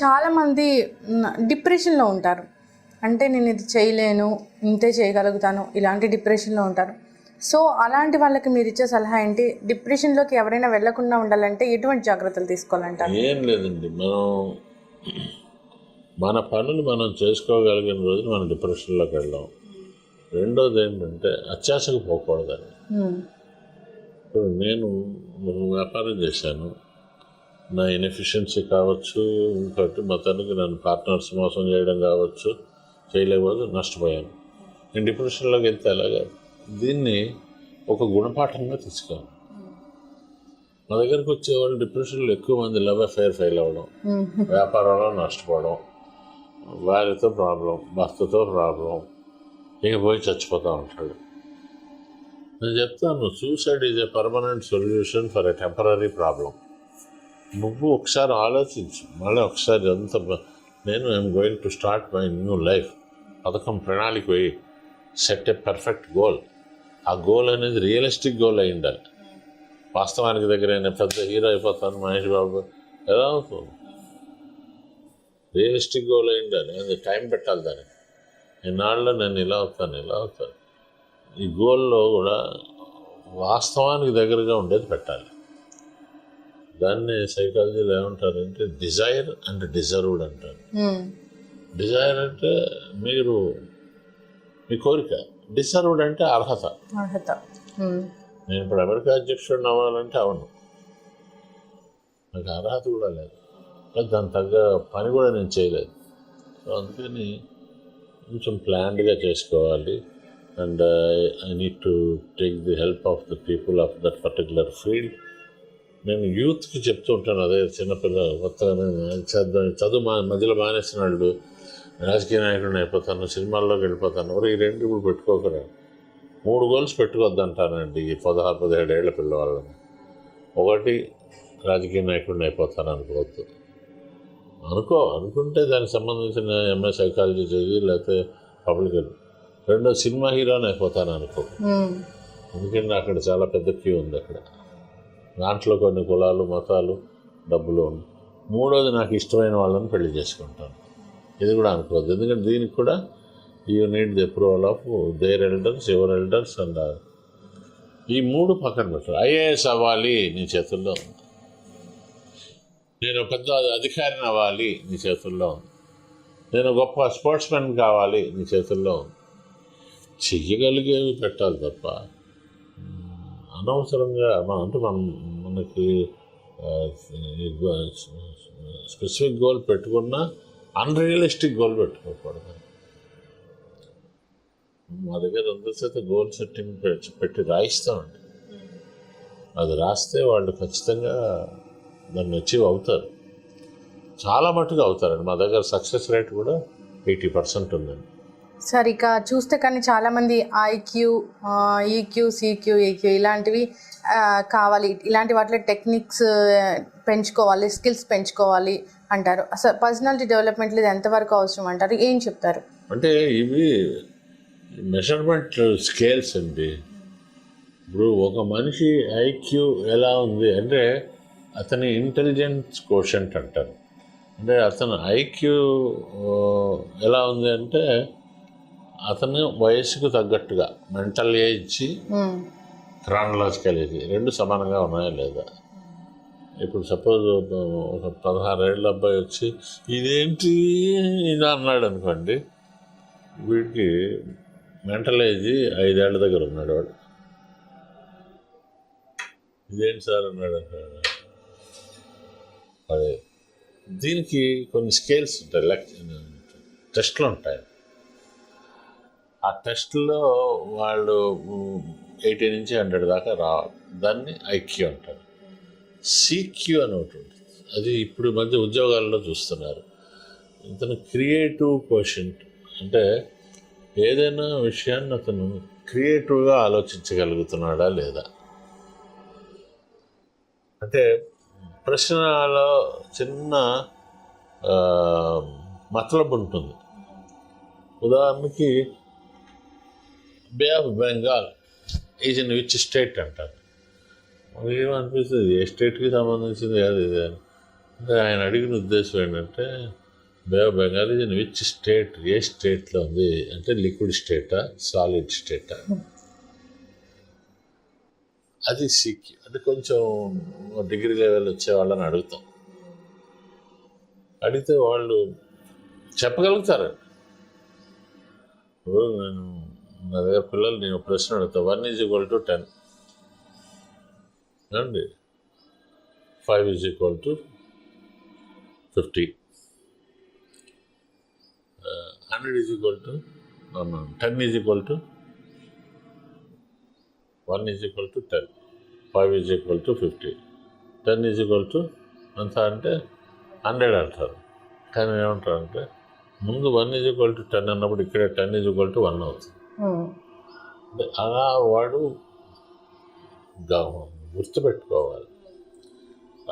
చాలామంది డిప్రెషన్లో ఉంటారు. అంటే నేను ఇది చేయలేను, ఇంతే చేయగలుగుతాను, ఇలాంటి డిప్రెషన్లో ఉంటారు. సో అలాంటి వాళ్ళకి మీరు ఇచ్చే సలహా ఏంటి? డిప్రెషన్లోకి ఎవరైనా వెళ్లకుండా ఉండాలంటే ఎటువంటి జాగ్రత్తలు తీసుకోవాలంటారు? ఏం లేదండి, మన పనులు మనం చేసుకోగలిగిన రోజున మనం డిప్రెషన్లోకి వెళ్ళాం. రెండోది ఏంటంటే అత్యాశకు పోకూడదని. ఇప్పుడు నేను వ్యాపారం చేశాను, నా ఇన్ఎఫిషియన్సీ కావచ్చు, ఇంకోటి మొత్తానికి నన్ను పార్ట్నర్స్ మోసం చేయడం కావచ్చు, చేయలేకపోతే నష్టపోయాను. నేను డిప్రెషన్లోకి వెళ్తే అలాగా దీన్ని ఒక గుణపాఠంగా తీసుకోవాలి. మా దగ్గరకు వచ్చేవాళ్ళు డిప్రెషన్లో ఎక్కువ మంది లవ్ అఫైర్ ఫెయిల్ అవ్వడం, వ్యాపారంలో నష్టపోవడం, భార్యతో ప్రాబ్లం, భర్తతో ప్రాబ్లం, ఇక పోయి చచ్చిపోతూ ఉంటాడు. నేను చెప్తాను, suicide is a permanent solution for a temporary problem. నువ్వు ఒకసారి ఆలోచించు, మళ్ళీ ఒకసారి నేను I'm going to start my new life పథకం ప్రణాళిక పోయి సెట్ ఎ పర్ఫెక్ట్ గోల్. ఆ గోల్ అనేది రియలిస్టిక్ గోల్ అయి ఉండాలి. వాస్తవానికి దగ్గర నేను పెద్ద హీరో అయిపోతాను మహేష్ బాబు ఎలా అవుతుంది? రియలిస్టిక్ గోల్ అయి ఉండాలి. అది టైం పెట్టాలి దానికి. ఈనాళ్ళలో నేను ఇలా అవుతాను. ఈ గోల్లో కూడా వాస్తవానికి దగ్గరగా ఉండేది పెట్టాలి. దాన్ని సైకాలజీలో ఏమంటారంటే డిజైర్ అండ్ డిజర్వ్డ్ అంటారు. డిజైర్ అంటే మీ కోరిక, డిజర్వ్డ్ అంటే అర్హత. నేను ఇప్పుడు అమెరికా అధ్యక్షుడిని అవ్వాలంటే అవును, నాకు అర్హత కూడా లేదు, దాని తగ్గ పని కూడా నేను చేయలేదు. సో అందుకని కొంచెం ప్లాన్డ్గా చేసుకోవాలి. And I need to take the help of the people of that particular field. నేను యూత్కి చెప్తూ ఉంటాను, అదే చిన్నపిల్లలు కొత్తగా చదువు మధ్యలో మానేసిన వాళ్ళు రాజకీయ నాయకుడిని అయిపోతాను, సినిమాల్లోకి వెళ్ళిపోతాను, ఈ రెండు ఇప్పుడు పెట్టుకోకరా. 3 గోల్స్ పెట్టుకోవద్దంటానండి ఈ 16-17 ఏళ్ల పిల్లవాళ్ళని. ఒకటి, రాజకీయ నాయకుడిని అయిపోతాను అనుకోవద్దు. అనుకుంటే దానికి సంబంధించిన ఎంఏ సైకాలజీ చేయి, లేకపోతే పబ్లిక్. రెండో, సినిమా హీరోని అయిపోతాను అనుకో, ఎందుకంటే అక్కడ చాలా పెద్ద క్యూ ఉంది అక్కడ. దాంట్లో కొన్ని కులాలు, మతాలు, డబ్బులు ఉంది. మూడోది, నాకు ఇష్టమైన వాళ్ళని పెళ్లి చేసుకుంటాను, ఇది కూడా అనుకోవద్దు. ఎందుకంటే దీనికి కూడా you need the approval of their elders, your elders and ఈ 3 పక్కన పెట్టారు. ఐఏఎస్ అవ్వాలి, నీ చేతుల్లో ఉంది. నేను పెద్ద అధికారిని అవ్వాలి, నీ చేతుల్లో ఉంది. నేను గొప్ప స్పోర్ట్స్మెన్ కావాలి, నీ చేతుల్లో ఉంది. చెయ్యగలిగేవి పెట్టాలి తప్ప అనవసరంగా మనకి స్పెసిఫిక్ గోల్ పెట్టుకున్నా అన్రియలిస్టిక్ గోల్ పెట్టుకోకూడదు. మా దగ్గర అందరిచేత గోల్ సెట్టింగ్ పెట్టి రాయిస్తామండి. అది రాస్తే వాళ్ళు ఖచ్చితంగా దాన్ని అచీవ్ అవుతారు. చాలా మట్టుగా అవుతారండి. మా దగ్గర సక్సెస్ రేట్ కూడా 80% ఉందండి. సార్, ఇక చూస్తే కానీ చాలామంది ఐక్యూ, ఈక్యూ, సిక్యూ, ఏక్యూ ఇలాంటివి కావాలి, ఇలాంటి వాటిలో టెక్నిక్స్ పెంచుకోవాలి, స్కిల్స్ పెంచుకోవాలి అంటారు. అసలు పర్సనాలిటీ డెవలప్మెంట్లో ఇది ఎంతవరకు అవసరం అంటారు? ఏం చెప్తారు? అంటే ఇవి మెజర్మెంట్ స్కేల్స్ అండి. ఇప్పుడు ఒక మనిషి ఐక్యూ ఎలా ఉంది అంటే అతని ఇంటెలిజెన్స్ కోషెంట్ అంటారు. అంటే అతను ఐక్యూ ఎలా ఉంది అంటే అతను వయసుకు తగ్గట్టుగా మెంటల్ ఏజ్, క్రానలాజికల్ ఏజ్ రెండు సమానంగా ఉన్నాయా లేదా. ఇప్పుడు సపోజ్ ఒక 16 ఏళ్ళ అబ్బాయి వచ్చి ఇదేంటి ఇది అన్నాడు అనుకోండి, వీడికి మెంటల్ ఏజ్ 5 ఏళ్ల దగ్గర ఉన్నాడు. వాడు ఇదేంటి సార్ అన్నాడు అనుకోండి. అదే దీనికి కొన్ని స్కేల్స్ ఉంటాయి, టెస్ట్లు ఉంటాయి. ఆ టెస్ట్లో వాళ్ళు 80 నుంచి 100 దాకా రావాలి. దాన్ని ఐక్యూ అంటారు. సిక్యూ అని ఒకటి ఉంటుంది, అది ఇప్పుడు మధ్య ఉద్యోగాల్లో చూస్తున్నారు. ఇతను క్రియేటివ్ కోషెంట్, అంటే ఏదైనా విషయాన్ని అతను క్రియేటివ్గా ఆలోచించగలుగుతున్నాడా లేదా. అంటే ప్రశ్నలో చిన్న మతలబు ఉంటుంది. ఉదాహరణకి bay of Bengal is in which state అంటారు. ఏమనిపిస్తుంది, ఏ స్టేట్కి సంబంధించింది కాదు ఇది అని. అంటే ఆయన అడిగిన ఉద్దేశం ఏంటంటే bay of Bengal in which state, ఏ స్టేట్లో ఉంది అంటే లిక్విడ్ స్టేటా సాలిడ్ స్టేటా, అది సిక్కి అంటే కొంచెం డిగ్రీ లెవెల్ వచ్చే వాళ్ళని అడుగుతాం. అడిగితే వాళ్ళు చెప్పగలుగుతారు. ఇప్పుడు నేను నా దగ్గర పిల్లలు నేను ప్రశ్న అడుగుతా, 1 = 10 అండి, 5 = 50, 100 10 = 1 = 10, 5 = 50, 10 అంత అంటే 100 అంటారు. కానీ ఏమంటారంటే ముందు 1 = 10 అన్నప్పుడు ఇక్కడ 10 = 1 అవుతుంది. అంటే అలా వాడు గుర్తుపెట్టుకోవాలి.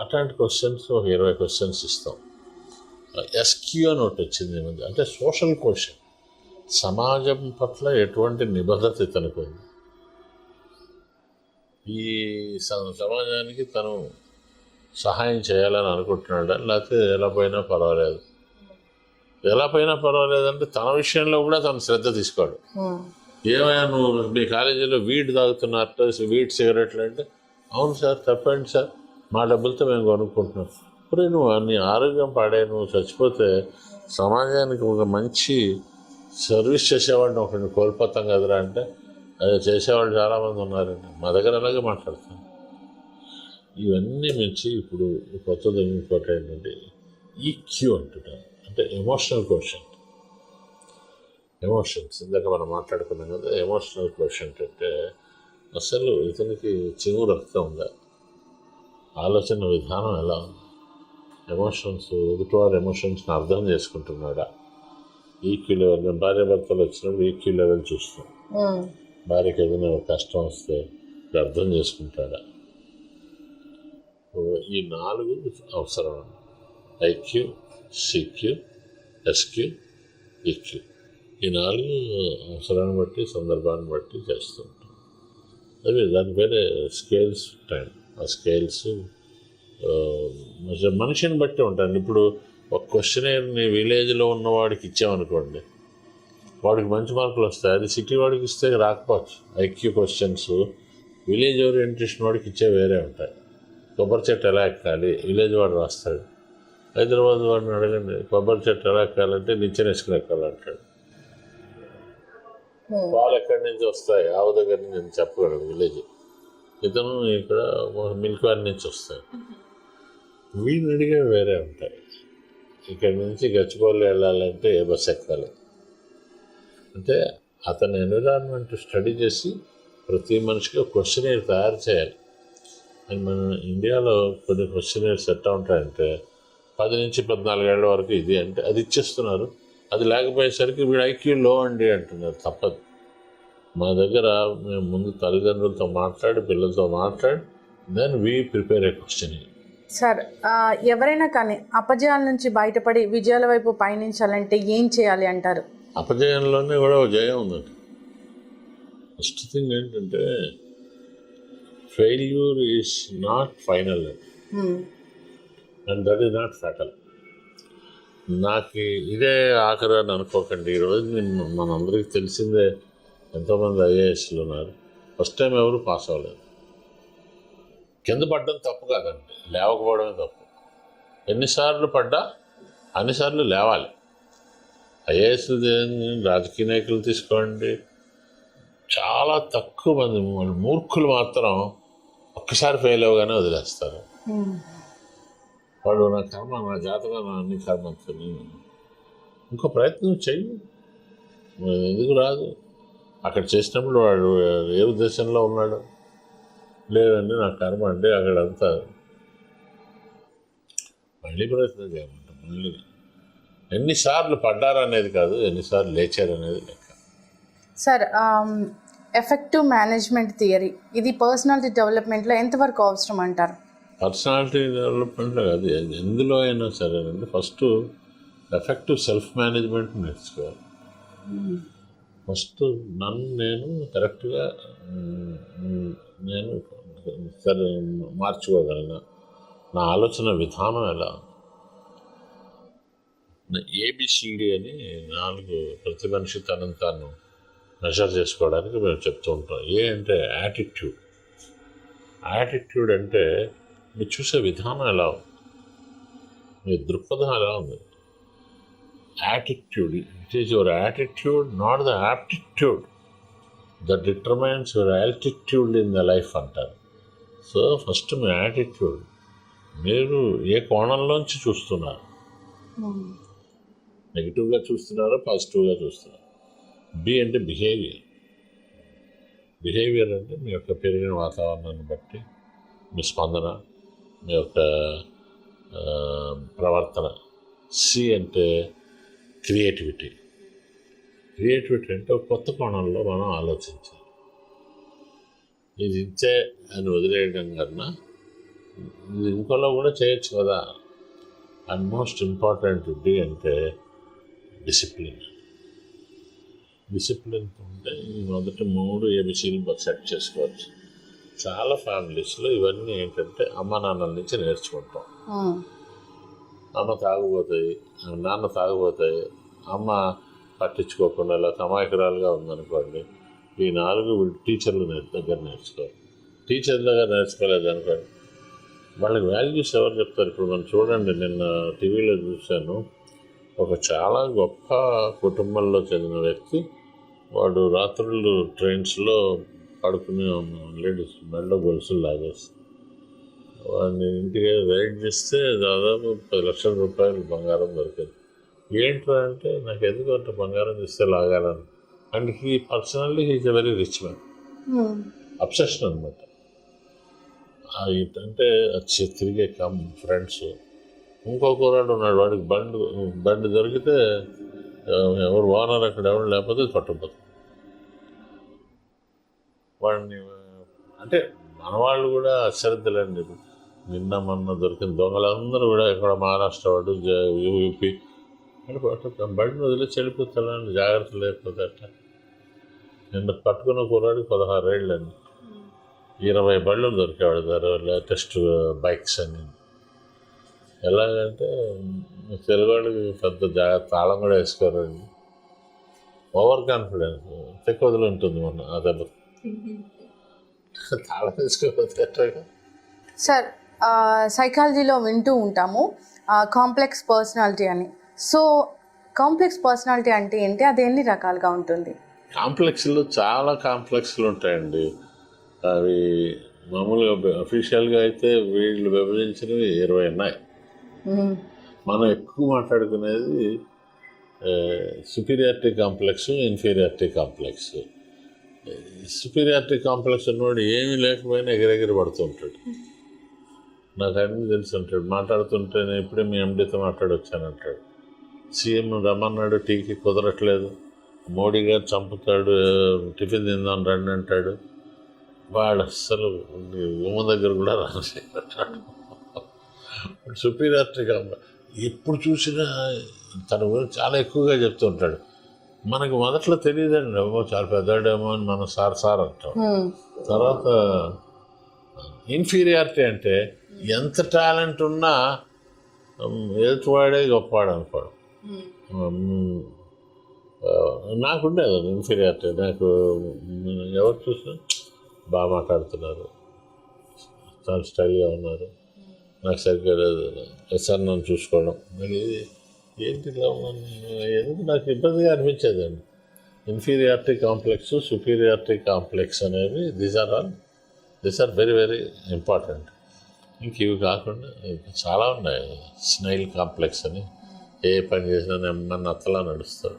అట్లాంటి క్వశ్చన్స్ ఒక 20 క్వశ్చన్స్ ఇస్తాం. ఎస్క్యూ అని ఒకటి వచ్చింది ఈ మధ్య, అంటే సోషల్ క్వశ్చన్, సమాజం పట్ల ఎటువంటి నిబద్ధత ఇతనికి ఉంది, ఈ సమాజానికి తను సహాయం చేయాలని అనుకుంటున్నాడా, లేకపోతే ఎలా పోయినా పర్వాలేదు. ఎలా పోయినా పర్వాలేదంటే తన విషయంలో కూడా తను శ్రద్ధ తీసుకోడు. ఏమైనా నువ్వు మీ కాలేజీలో వీడ్ తాగుతున్నట్టు, వీడ్ సిగరెట్లు అంటే అవును సార్ తప్పండి సార్, మా డబ్బులతో మేము కొనుక్కుంటున్నాం. ఇప్పుడు నువ్వు నీ ఆరోగ్యం పాడే నువ్వు చచ్చిపోతే సమాజానికి ఒక మంచి సర్వీస్ చేసేవాడిని ఒకరిని కోల్పోతాం కదరా అంటే, అది చేసేవాళ్ళు చాలామంది ఉన్నారండి, మా దగ్గర అలాగే మాట్లాడతాం. ఇవన్నీ మించి ఇప్పుడు కొత్తది ఇంకోటి ఏంటంటే ఈక్యూ అంటున్నారు, అంటే ఎమోషనల్ క్వశ్చన్. ఎమోషన్స్ ఇందాక మనం మాట్లాడుకున్నాం కదా, ఎమోషనల్ క్వశ్చన్ అంటే అసలు ఇతనికి చివు రక్తం ఉందా, ఆలోచన విధానం ఎలా ఉంది, ఎమోషన్స్ ఎదుటివారి ఎమోషన్స్ని అర్థం చేసుకుంటున్నాడా, ఈక్యూ లెవెల్. భార్యాభర్తలు వచ్చినప్పుడు ఈక్యూ లెవెల్ చూస్తాం. భార్యకి ఏదైనా కష్టం వస్తే అర్థం చేసుకుంటాడా. ఈ 4 అవసరం. IQ, CQ, SQ, EQ. ఈ 4 అవసరాన్ని బట్టి సందర్భాన్ని బట్టి చేస్తుంటాం. అదే దాని పేరే స్కేల్స్ టైం. ఆ స్కేల్స్ మనిషిని బట్టి ఉంటాయండి. ఇప్పుడు ఒక క్వశ్చనేర్ని విలేజ్లో ఉన్నవాడికి ఇచ్చామనుకోండి, వాడికి మంచి మార్కులు వస్తాయి. అది సిటీ వాడికి ఇస్తే రాకపోవచ్చు. ఐక్యూ క్వశ్చన్స్ విలేజ్ ఓరియంటేషన్ వాడికి ఇచ్చే వేరే ఉంటాయి. కొబ్బరి చెట్టు ఎలా ఎక్కాలి విలేజ్ వాడు రాస్తాడు. హైదరాబాద్ వాడిని అడగండి కొబ్బరి చెట్టు ఎలా ఎక్కాలంటే నిచ్చెన వేసుకుని ఎక్కాలంటాడు. పాలు ఎక్కడి నుంచి వస్తాయి ఆవు దగ్గర నుంచి నేను చెప్పగలను విలేజ్. ఇతను ఇక్కడ మిల్క్ వ్యాన్ నుంచి వస్తాయి. వీడిని అడిగే వేరే ఉంటాయి. ఇక్కడి నుంచి గచ్చిబౌలి వెళ్ళాలంటే ఏ బస్ ఎక్కాలి అంటే అతని ఎన్విరాన్మెంట్ స్టడీ చేసి ప్రతి మనిషికి క్వశ్చనేర్ తయారు చేయాలి. అండ్ మన ఇండియాలో కొన్ని క్వశ్చనేర్స్ ఎట్లా ఉంటాయంటే 10 నుంచి 14 ఏళ్ళ వరకు ఇది అంటే అది ఇచ్చేస్తున్నారు. అది లేకపోయేసరికి వీడు ఐక్యూ లో అండి అంటున్నారు. తప్పదు. మా దగ్గర మేము ముందు తల్లిదండ్రులతో మాట్లాడి పిల్లలతో మాట్లాడి then we prepare a question. Sir, ఎవరైనా కానీ అపజయాల నుంచి బయటపడి విజయాల వైపు పయనించాలంటే ఏం చేయాలి అంటారు? అపజయంలోనే కూడా ఒక జయం ఉందండి. ఫస్ట్ థింగ్ ఏంటంటే failure is not final and that is not fatal. నాకు ఇదే ఆఖరి అని అనుకోకండి. ఈరోజు మనందరికీ తెలిసిందే ఎంతోమంది ఐఏఎస్లు ఉన్నారు. ఫస్ట్ టైం ఎవరు పాస్ అవ్వలేదు. కింద పడ్డం తప్పు కాదండి, లేవకపోవడమే తప్పు. ఎన్నిసార్లు పడ్డా అన్నిసార్లు లేవాలి. ఐఏఎస్ రాజకీయ నాయకులు తీసుకోండి, చాలా తక్కువ మంది వాళ్ళు మూర్ఖులు మాత్రం ఒక్కసారి ఫెయిల్ అవ్వగానే వదిలేస్తారు. వాడు నా కర్మ నా జాతకం నా అన్ని కర్మ ఇంకో ప్రయత్నం చెయ్యి, ఎందుకు రాదు. అక్కడ చేసినప్పుడు వాడు ఏ ఉద్దేశంలో ఉన్నాడు, లేదండి నా కర్మ అంటే అక్కడంతా మళ్ళీ ప్రయత్నం చేయమంటాం. మళ్ళీ ఎన్నిసార్లు పడ్డారనేది కాదు, ఎన్నిసార్లు లేచారనేది లెక్క. సార్, ఎఫెక్టివ్ మేనేజ్మెంట్ థియరీ ఇది పర్సనాలిటీ డెవలప్మెంట్లో ఎంతవరకు అవసరం అంటారు? పర్సనాలిటీ డెవలప్మెంట్లో కాదు, ఎందులో అయినా సరేనండి. ఫస్ట్ ఎఫెక్టివ్ సెల్ఫ్ మేనేజ్మెంట్ నేర్చుకోవాలి. ఫస్ట్ నేను కరెక్ట్గా నేను సరే మార్చుకోగలను. నా ఆలోచన విధానం ఎలా, ఏబిసిడి అని 4 ప్రతి మనిషి తనను తాను మెజర్ చేసుకోవడానికి మేము చెప్తూ ఉంటాం. ఏ అంటే యాటిట్యూడ్. యాటిట్యూడ్ అంటే మీరు చూసే విధానం ఎలా ఉంది, మీ దృక్పథం ఎలా ఉంది. Attitude, it is your attitude, not the aptitude that determines your altitude in the life అంటారు. సో ఫస్ట్ మీ యాటిట్యూడ్, మీరు ఏ కోణంలోంచి చూస్తున్నారు, నెగిటివ్గా చూస్తున్నారో పాజిటివ్గా చూస్తున్నారు. బి అంటే బిహేవియర్. బిహేవియర్ అంటే మీ యొక్క పెరిగిన వాతావరణాన్ని బట్టి మీ స్పందన, మీ యొక్క ప్రవర్తన. సి అంటే క్రియేటివిటీ. క్రియేటివిటీ అంటే ఒక కొత్త కోణంలో మనం ఆలోచించాలి. ఇది ఇంతే అని వదిలేయడం కన్నా ఇది ఇంకోలో కూడా చేయొచ్చు కదా. అండ్ మోస్ట్ ఇంపార్టెంట్ డి అంటే డిసిప్లిన్. డిసిప్లిన్ ఉంటే ఈ మొదటి 3 ఏబిసిలు సెట్ చేసుకోవచ్చు. చాలా ఫ్యామిలీస్లో ఇవన్నీ ఏంటంటే అమ్మ నాన్నల నుంచి నేర్చుకుంటాం. అమ్మ తాగుపోతాయి, నాన్న తాగుపోతాయి, అమ్మ పట్టించుకోకుండా ఇలా అమాయకురాలుగా ఉందనుకోండి, ఈ 4 టీచర్ల దగ్గర నేర్చుకోవాలి. టీచర్ దగ్గర నేర్చుకోలేదు అనుకోండి, వాళ్ళకి వాల్యూస్ ఎవరు చెప్తారు? ఇప్పుడు మనం చూడండి, నిన్న టీవీలో చూశాను, ఒక చాలా గొప్ప కుటుంబంలో చెందిన వ్యక్తి, వాడు రాత్రులు ట్రైన్స్లో పడుకుని లేడీస్ మెడలో గొలుసులు లాగేసి వాడిని ఇంటికి రైడ్ చేస్తే దాదాపు 10 లక్షల రూపాయలు బంగారం దొరికింది. ఏంట్రా అంటే, నాకు ఎందుకు అంత బంగారం తీస్తే లాగాలని. And he personally he's a very rich man. Obsession అనమాట. ఏంటంటే తిరిగే ఫ్రెండ్స్. ఇంకో కూరాడు ఉన్నాడు, వాడికి బండి దొరికితే ఎవరు ఓనర్ అక్కడ ఎవరు లేకపోతే పట్టుకుపోతుంది వాడిని. అంటే మన వాళ్ళు కూడా అశ్రద్ధలండి. నిన్న మొన్న దొరికిన దొంగలందరూ కూడా ఇక్కడ మహారాష్ట్ర వాడు, యూపీ అంటే బండిని వదిలేసి వెళ్ళిపోతాడని జాగ్రత్త లేకపోతే అట్ట. నిన్న పట్టుకున్న కూరాడికి 16 ఏళ్ళండి, 20 బళ్ళు దొరికేవాడు ధర లేటెస్ట్ బైక్స్ అని. ఎలాగంటే తెలుగు వాళ్ళకి పెద్ద జాగ్రత్త, తాళం కూడా వేసుకోరండి. ఓవర్ కాన్ఫిడెన్స్ తెక్కువదులు ఉంటుంది మొన్న అతను తాళం వేసుకోకపోతే ఎట్లా. సార్, సైకాలజీలో వింటూ ఉంటాము కాంప్లెక్స్ పర్సనాలిటీ అని. సో కాంప్లెక్స్ పర్సనాలిటీ అంటే ఏంటి, అది ఎన్ని రకాలుగా ఉంటుంది? కాంప్లెక్స్లు చాలా కాంప్లెక్స్లు ఉంటాయండి. అవి మామూలుగా అఫీషియల్గా అయితే వీళ్ళు విభజించినవి 20 ఉన్నాయి. మనం ఎక్కువ మాట్లాడుకునేది superiority complex, inferiority complex. Superiority complex ఉన్నవాడు ఏమీ లేకపోయినా ఎగిరెగిరి పడుతూ ఉంటాడు. నాకు అన్నీ తెలిసి ఉంటాడు. మాట్లాడుతుంటే నేను ఇప్పుడే మీ ఎండితో మాట్లాడొచ్చానంటాడు. సీఎం రమ్మన్నాడు, టీకి కుదరట్లేదు, మోడీ గారు చంపుతాడు, టిఫిన్ తిందాం రండి అంటాడు. వాడు అస్సలు ఉమ్మ దగ్గర కూడా రాను. సుపీరియారిటీ కాంప్లెక్స్ ఎప్పుడు చూసినా తన గురించి చాలా ఎక్కువగా చెప్తూ ఉంటాడు. మనకు మొదట్లో తెలియదండి, ఏమో చాలా పెద్దడేమో అని మనం సార్ అంటాం. తర్వాత ఇన్ఫీరియారిటీ అంటే ఎంత టాలెంట్ ఉన్నా ఎదుటివాడే గొప్పవాడు అనుకోవడం. నాకుండేది ఇన్ఫీరియారిటీ. నాకు ఎవరు చూసినా బాగా మాట్లాడుతున్నారు, చాలా స్టైల్గా ఉన్నారు, నాకు సరిగ్గా లేదు సార్ నన్ను చూసుకోవడం, ఏంటి ఇలా ఎందుకు నాకు ఇబ్బందిగా అనిపించేదండి. ఇన్ఫీరియారిటీ కాంప్లెక్స్, సుపీరియారిటీ కాంప్లెక్స్ అనేవి these are very very important. ఇంక ఇవి కాకుండా చాలా ఉన్నాయి. స్నైల్ కాంప్లెక్స్ అని, ఏ పని చేసినా నెమ్మది అత్తలా నడుస్తాడు.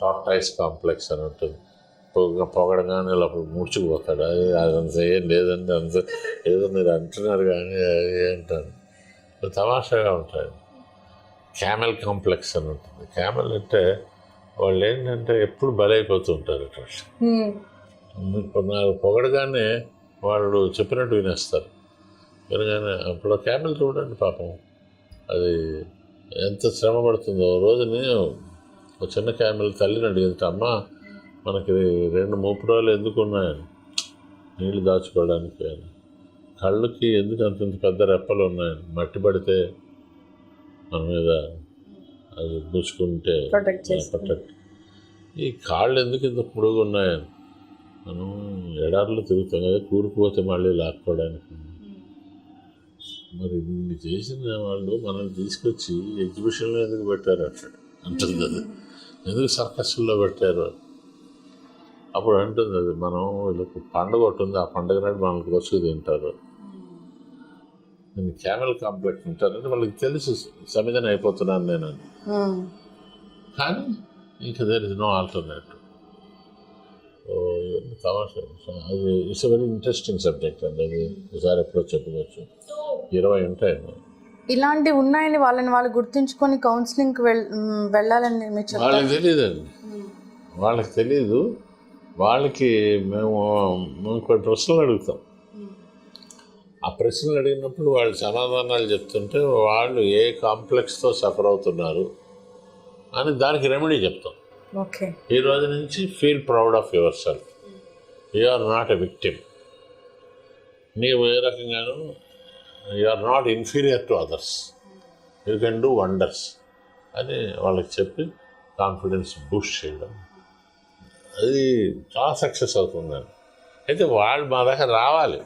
టార్టాయిస్ కాంప్లెక్స్ అని ఉంటుంది, పొగడగానే లోపల ముడుచుకుపోతాడు. అదంతా ఏం లేదండి, అంత ఏదో మీరు అంటున్నారు కానీ ఏంటారు, తమాషాగా ఉంటాయి. క్యామెల్ కాంప్లెక్స్ అని ఉంటుంది. క్యామెల్ అంటే వాళ్ళు ఏంటంటే ఎప్పుడు బలైపోతూ ఉంటారు. ఇట్లా ఇప్పుడు నాకు పొగడగానే వాళ్ళు చెప్పినట్టు వినేస్తారు. వినగానే అప్పుడు క్యామెల్ చూడండి పాపం, అది ఎంత శ్రమ పడుతుందో. రోజుని ఒక చిన్న క్యామెల్ తల్లిని అడిగింది, అమ్మ మనకి 2 మోపురాలు ఎందుకు ఉన్నాయని. నీళ్ళు దాచుకోవడానికి అని. కళ్ళుకి ఎందుకు అంత పెద్ద రెప్పలు ఉన్నాయని. మట్టి పడితే మన మీద అది పూసుకుంటే ప్రొటెక్ట్ చేస్తుంది. ప్రొటెక్ట్. ఈ కాళ్ళు ఎందుకు ఇంత పొడుగు ఉన్నాయని మనం ఎడార్లు తిరుగుతాం కదా, కూరుకుపోతే మళ్ళీ లాక్కోవడానికి. మరి ఇన్ని చేసిన వాళ్ళు మనల్ని తీసుకొచ్చి ఎగ్జిబిషన్లో ఎందుకు పెట్టారు అంటాడు, అంటుంది అది. ఎందుకు సర్కస్లో పెట్టారు అప్పుడు అంటుంది అది. మనం వీళ్ళకి పండుగ ఒకటి ఉంది, ఆ పండుగ నాడు మనల్ని వచ్చి తింటారు, నేను క్యామెల్ కాంప్లెక్స్ ఉంటారంటే వాళ్ళకి తెలుసు సమిధన అయిపోతున్నాను నేను అని. కానీ ఇంకా దేర్ ఇస్ నో ఆల్టర్నేటివ్. తమాషా. అది ఇట్స్ వెరీ ఇంట్రెస్టింగ్ సబ్జెక్ట్ అండి. అది ఒకసారి ఎప్పుడో చెప్పుకోవచ్చు. 20 ఉంటాయండి ఇలాంటివి ఉన్నాయని వాళ్ళని వాళ్ళు గుర్తుంచుకొని కౌన్సిలింగ్కి వెళ్ళాలని మీరు చెప్తారు. వాళ్ళకి తెలియదండి, వాళ్ళకి తెలీదు. వాళ్ళకి మేము కొన్ని ప్రశ్నలు అడుగుతాం. ఆ ప్రశ్నలు అడిగినప్పుడు వాళ్ళు సమాధానాలు చెప్తుంటే వాళ్ళు ఏ కాంప్లెక్స్తో సఫర్ అవుతున్నారు అని దానికి రెమెడీ చెప్తాం. ఓకే, ఈ రోజు నుంచి feel proud of yourself, you are not a victim. నీవు ఏ రకంగాను you are not inferior to others, you can do wonders అని వాళ్ళకి చెప్పి కాన్ఫిడెన్స్ బూస్ట్ చేయడం, అది చాలా సక్సెస్ అవుతుందండి. అయితే వాళ్ళు మా దగ్గర రావాలి,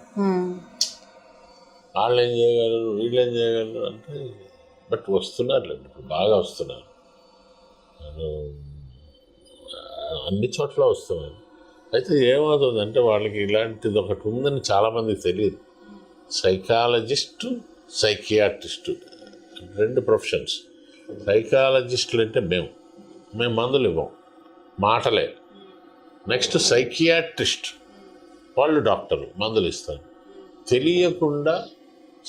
వాళ్ళు ఏం చేయగలరు వీళ్ళు ఏం చేయగలరు అంటే, బట్ వస్తున్నారులేండి, ఇప్పుడు బాగా వస్తున్నారు, అన్ని చోట్ల వస్తున్నాయి. అయితే ఏమవుతుందంటే వాళ్ళకి ఇలాంటిది ఒకటి ఉందని చాలామందికి తెలియదు. Psychologist, psychiatrist 2 professions. సైకాలజిస్టులు అంటే మేము మందులు ఇవ్వం, మాటలే. నెక్స్ట్ సైకియాట్రిస్ట్, వాళ్ళు డాక్టర్లు మందులు ఇస్తారు. తెలియకుండా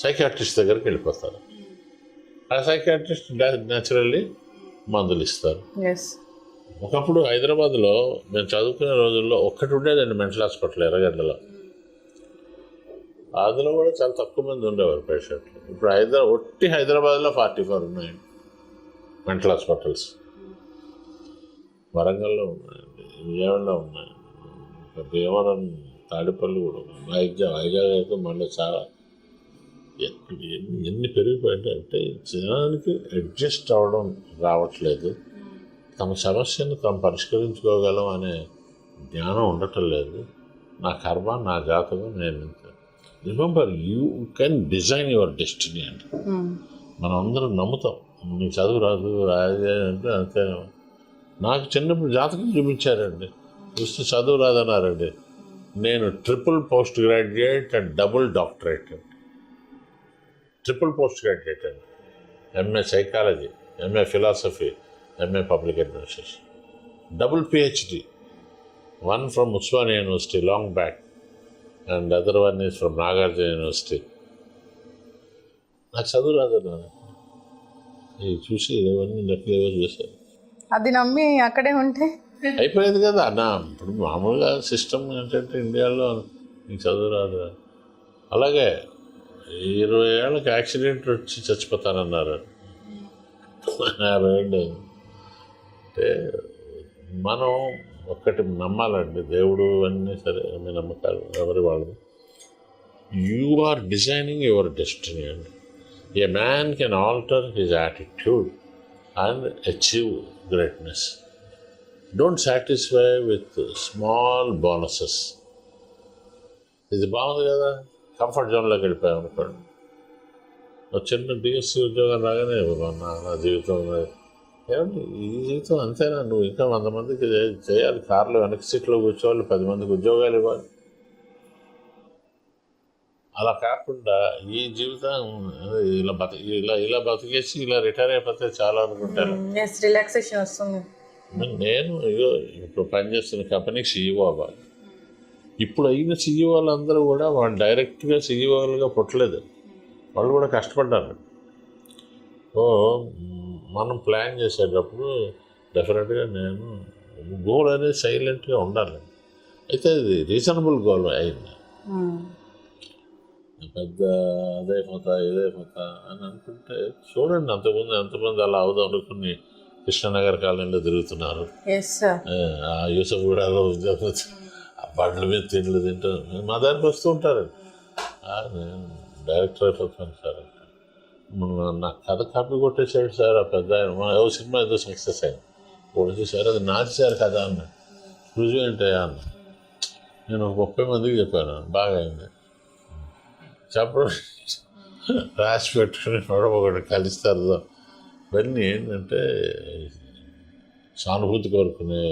సైకియాట్రిస్ట్ దగ్గరికి వెళ్ళిపోతారు. ఆ సైకియాట్రిస్ట్ న్యాచురల్లీ మందులు ఇస్తారు. ఒకప్పుడు హైదరాబాద్లో మేము చదువుకునే రోజుల్లో ఒక్కటి ఉండేదండి మెంటల్ హాస్పిటల్ ఎర్రగడ్డలో. అందులో కూడా చాలా తక్కువ మంది ఉండేవారు పేషెంట్లు. ఇప్పుడు ఒట్టి హైదరాబాద్లో 44 ఉన్నాయండి మెంటల్ హాస్పిటల్స్. వరంగల్లో ఉన్నాయండి, విజయవాడలో ఉన్నాయండి, భీమవరం, తాడిపల్లి కూడా ఉన్నాయి, వైజాగ్ అయితే మళ్ళీ చాలా ఎన్ని పెరిగిపోయాయంటే అంటే జనానికి అడ్జస్ట్ అవ్వడం రావట్లేదు, తమ సమస్యను తాము పరిష్కరించుకోగలం అనే జ్ఞానం ఉండటం లేదు. నా కర్మ, నా జాతకం, నేను remember you can design your destiny అంటే మనం అందరం నమ్ముతాం. నీకు చదువు రాదు అంటే అంతే. నాకు చిన్నప్పుడు జాతకం చూపించారండి, చూస్తే చదువు రాదన్నారండి. నేను triple post graduate and double doctorate అండి. ట్రిపుల్ పోస్ట్ గ్రాడ్యుయేట్ అండి, MA psychology, MA philosophy, MA public administration, double PhD, one from Usmania University long back and the other one is from Nagarjuna University. నాకు చదువు రాదన్నా ఇది చూసి ఇవన్నీ నకిలేవో చేశారు. అది నమ్మి అక్కడే ఉంటే అయిపోయేది కదా అన్న. ఇప్పుడు మామూలుగా సిస్టమ్ ఏంటంటే ఇండియాలో నీకు చదువు రాదు. అలాగే 20 ఏళ్ళకి యాక్సిడెంట్ వచ్చి చచ్చిపోతానన్నారు, 50 ఏళ్ళు. అంటే మనం ఒక్కటి నమ్మాలండి, దేవుడు అన్నీ సరే మీ నమ్మకాలు ఎవరి వాళ్ళు. You are designing your destiny అండి. A man can alter his attitude and achieve greatness. Don't satisfy with small bonuses. ఇది బాగుంది కదా, కంఫర్ట్ జోన్లోకి వెళ్ళిపోయాం అనుకోండి. ఒక చిన్న డిఎస్సి ఉద్యోగం రాగానే నా జీవితం ఏమండి ఈ జీవితం అంతేనా, నువ్వు ఇంకా 100 మందికి చేయాలి, కార్లో వెనక సీట్లో కూర్చోవాలి, 10 మందికి ఉద్యోగాలు ఇవ్వాలి. అలా కాకుండా ఈ జీవితం ఇలా బతికేసి ఇలా రిటైర్ అయిపోతే చాలా అనుకుంటాను. రిలాక్సేషన్ వస్తుంది. నేను ఇప్పుడు పనిచేస్తున్న కంపెనీకి సీఈఓ అవ్వాలి. ఇప్పుడు అయిన సీఈఓలు అందరూ కూడా వాళ్ళు డైరెక్ట్గా సీఈఓలుగా పుట్టలేదు, వాళ్ళు కూడా కష్టపడ్డారు. సో మనం ప్లాన్ చేసేటప్పుడు డెఫినెట్గా నేను గోల్ అనేది సైలెంట్గా ఉండాలి. అయితే ఇది రీజనబుల్ గోల్ అయింది. పెద్ద అదైపోతా ఇదైపోతా అని అనుకుంటే చూడండి, ఎంతమంది అలా అవుదాం అనుకుని కృష్ణనగర్ కాలనీలో తిరుగుతున్నారు, యూసఫ్గూడలో ఉద్యోగం, బండ్ల మీద తిండ్లు తింటారు, మా దానికి వస్తూ ఉంటారండి. నేను డైరెక్టర్ అయిపోతాను సార్ అంటే నా కథ కాపీ కొట్టేశాడు సార్ ఆ పెద్ద ఆయన. ఏదో సినిమా ఏదో సక్సెస్ అయింది, కొడితే సార్ అది నాచేశారు కదా అన్న. రుజువు ఏంటయ్యా అన్న. నేను ఒక 30 మందికి చెప్పాను, బాగా అయింది చెప్పడం. రాసి పెట్టుకుని ఒకటి కలుస్తారు. ఇవన్నీ ఏంటంటే సానుభూతి కోరుకునే